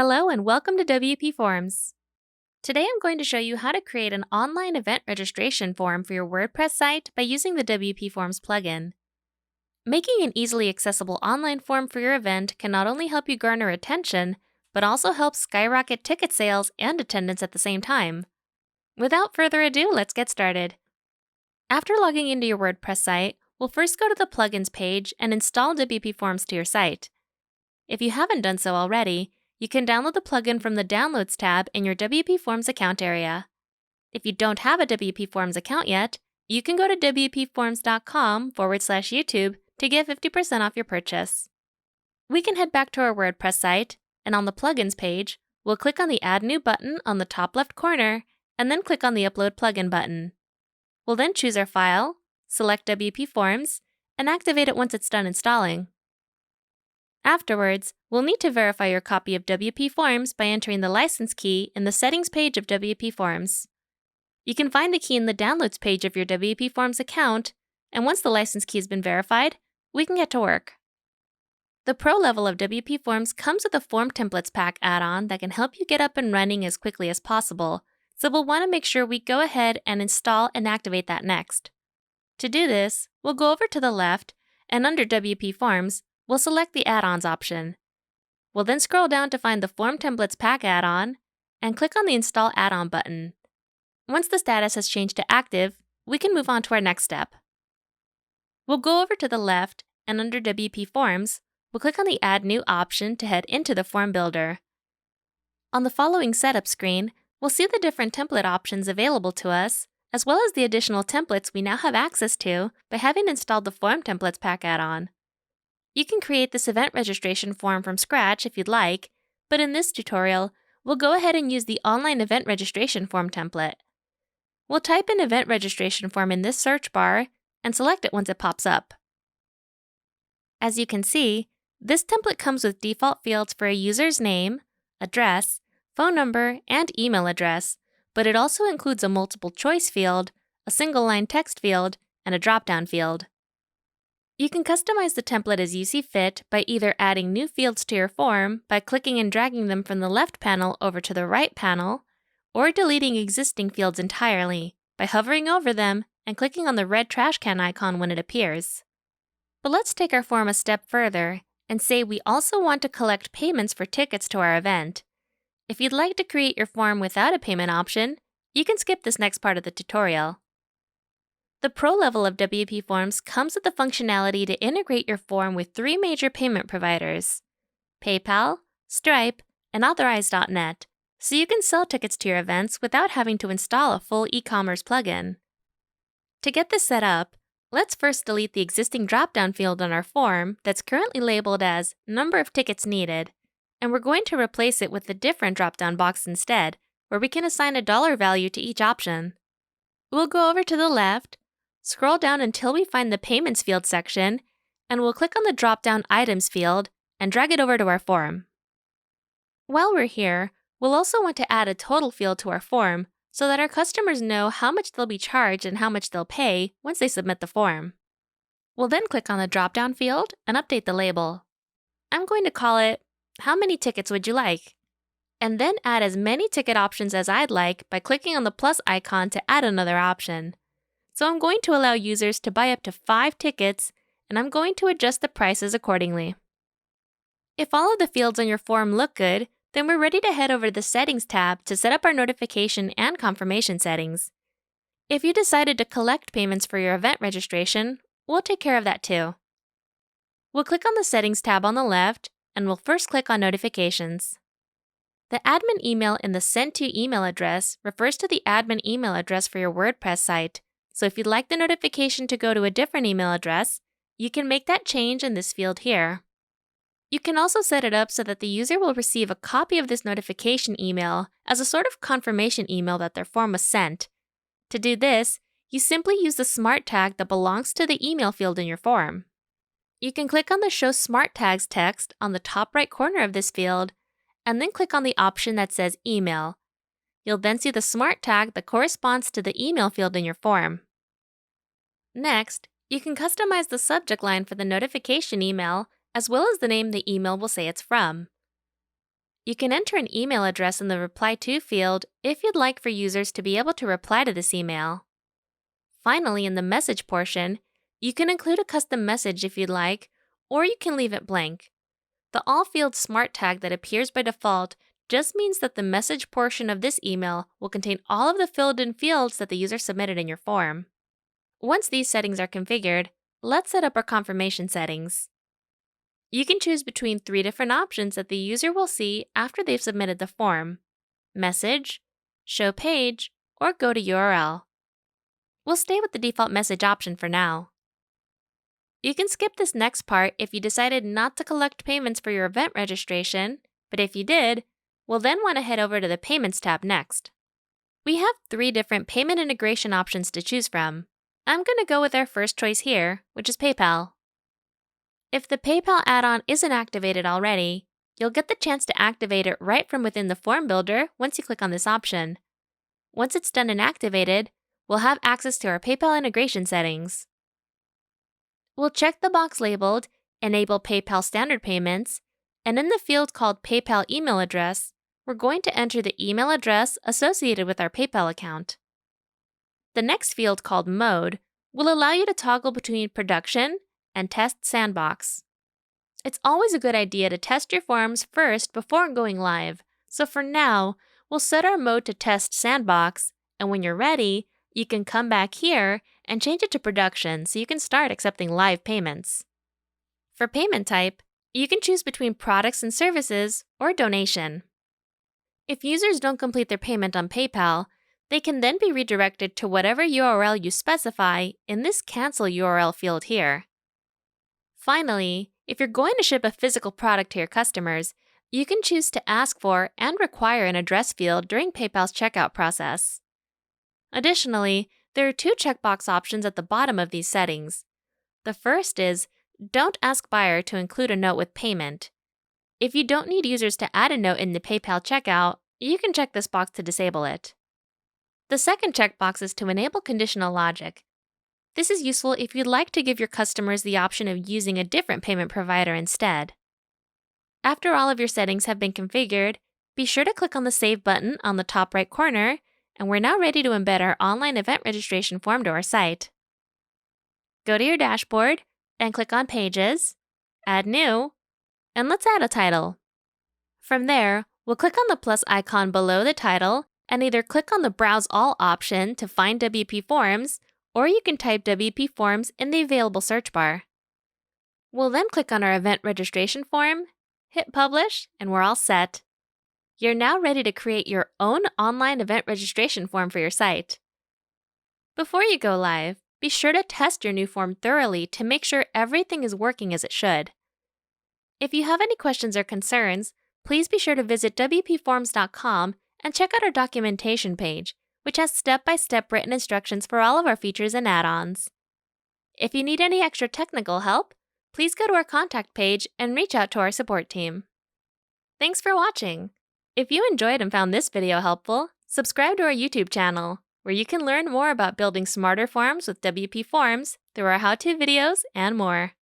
Hello and welcome to WPForms. Today I'm going to show you how to create an online event registration form for your WordPress site by using the WPForms plugin. Making an easily accessible online form for your event can not only help you garner attention, but also help skyrocket ticket sales and attendance at the same time. Without further ado, let's get started. After logging into your WordPress site, we'll first go to the plugins page and install WPForms to your site. If you haven't done so already, you can download the plugin from the Downloads tab in your WPForms account area. If you don't have a WPForms account yet, you can go to wpforms.com/YouTube to get 50% off your purchase. We can head back to our WordPress site, and on the Plugins page, we'll click on the Add New button on the top left corner, and then click on the Upload Plugin button. We'll then choose our file, select WPForms, and activate it once it's done installing. Afterwards, we'll need to verify your copy of WPForms by entering the license key in the Settings page of WPForms. You can find the key in the Downloads page of your WPForms account, and once the license key has been verified, we can get to work. The Pro level of WPForms comes with a Form Templates Pack add-on that can help you get up and running as quickly as possible, so we'll want to make sure we go ahead and install and activate that next. To do this, we'll go over to the left, and under WPForms, we'll select the Add-ons option. We'll then scroll down to find the Form Templates Pack add-on and click on the Install Add-on button. Once the status has changed to active, we can move on to our next step. We'll go over to the left, and under WPForms, we'll click on the Add New option to head into the form builder. On the following setup screen, we'll see the different template options available to us, as well as the additional templates we now have access to by having installed the Form Templates Pack add-on. You can create this event registration form from scratch if you'd like, but in this tutorial, we'll go ahead and use the online event registration form template. We'll type in event registration form in this search bar and select it once it pops up. As you can see, this template comes with default fields for a user's name, address, phone number, and email address, but it also includes a multiple choice field, a single line text field, and a drop-down field. You can customize the template as you see fit by either adding new fields to your form by clicking and dragging them from the left panel over to the right panel, or deleting existing fields entirely by hovering over them and clicking on the red trash can icon when it appears. But let's take our form a step further and say we also want to collect payments for tickets to our event. If you'd like to create your form without a payment option, you can skip this next part of the tutorial. The Pro level of WPForms comes with the functionality to integrate your form with 3 major payment providers: PayPal, Stripe, and Authorize.net, so you can sell tickets to your events without having to install a full e-commerce plugin. To get this set up, let's first delete the existing drop-down field on our form that's currently labeled as Number of Tickets Needed, and we're going to replace it with a different drop-down box instead, where we can assign a dollar value to each option. We'll go over to the left, scroll down until we find the Payments field section, and we'll click on the drop-down Items field and drag it over to our form. While we're here, we'll also want to add a total field to our form so that our customers know how much they'll be charged and how much they'll pay once they submit the form. We'll then click on the drop-down field and update the label. I'm going to call it, "How many tickets would you like?" and then add as many ticket options as I'd like by clicking on the plus icon to add another option. So I'm going to allow users to buy up to 5 tickets, and I'm going to adjust the prices accordingly. If all of the fields on your form look good, then we're ready to head over to the Settings tab to set up our notification and confirmation settings. If you decided to collect payments for your event registration, we'll take care of that too. We'll click on the Settings tab on the left, and we'll first click on Notifications. The admin email in the Send To email address refers to the admin email address for your WordPress site. So if you'd like the notification to go to a different email address, you can make that change in this field here. You can also set it up so that the user will receive a copy of this notification email as a sort of confirmation email that their form was sent. To do this, you simply use the smart tag that belongs to the email field in your form. You can click on the Show Smart Tags text on the top right corner of this field, and then click on the option that says Email. You'll then see the smart tag that corresponds to the email field in your form. Next, you can customize the subject line for the notification email as well as the name the email will say it's from. You can enter an email address in the Reply To field if you'd like for users to be able to reply to this email. Finally, in the message portion, you can include a custom message if you'd like, or you can leave it blank. The All Fields Smart tag that appears by default just means that the message portion of this email will contain all of the filled-in fields that the user submitted in your form. Once these settings are configured, let's set up our confirmation settings. You can choose between 3 different options that the user will see after they've submitted the form: Message, Show Page, or Go to URL. We'll stay with the default message option for now. You can skip this next part if you decided not to collect payments for your event registration, but if you did, we'll then want to head over to the Payments tab next. We have 3 different payment integration options to choose from. I'm going to go with our first choice here, which is PayPal. If the PayPal add-on isn't activated already, you'll get the chance to activate it right from within the form builder once you click on this option. Once it's done and activated, we'll have access to our PayPal integration settings. We'll check the box labeled Enable PayPal Standard Payments, and in the field called PayPal Email Address, we're going to enter the email address associated with our PayPal account. The next field called Mode will allow you to toggle between Production and Test Sandbox. It's always a good idea to test your forms first before going live, so for now, we'll set our mode to Test Sandbox, and when you're ready, you can come back here and change it to Production so you can start accepting live payments. For payment type, you can choose between products and services or donation. If users don't complete their payment on PayPal, they can then be redirected to whatever URL you specify in this Cancel URL field here. Finally, if you're going to ship a physical product to your customers, you can choose to ask for and require an address field during PayPal's checkout process. Additionally, there are 2 checkbox options at the bottom of these settings. The first is Don't ask buyer to include a note with payment. If you don't need users to add a note in the PayPal checkout, you can check this box to disable it. The second checkbox is to enable conditional logic. This is useful if you'd like to give your customers the option of using a different payment provider instead. After all of your settings have been configured, be sure to click on the Save button on the top right corner, and we're now ready to embed our online event registration form to our site. Go to your dashboard and click on Pages, Add New, and let's add a title. From there, we'll click on the plus icon below the title and either click on the Browse All option to find WPForms, or you can type WPForms in the available search bar. We'll then click on our event registration form, hit Publish, and we're all set. You're now ready to create your own online event registration form for your site. Before you go live, be sure to test your new form thoroughly to make sure everything is working as it should. If you have any questions or concerns, please be sure to visit WPForms.com and check out our documentation page, which has step-by-step written instructions for all of our features and add-ons. If you need any extra technical help, please go to our contact page and reach out to our support team. Thanks for watching! If you enjoyed and found this video helpful, subscribe to our YouTube channel, where you can learn more about building smarter forms with WP Forms through our how-to videos and more.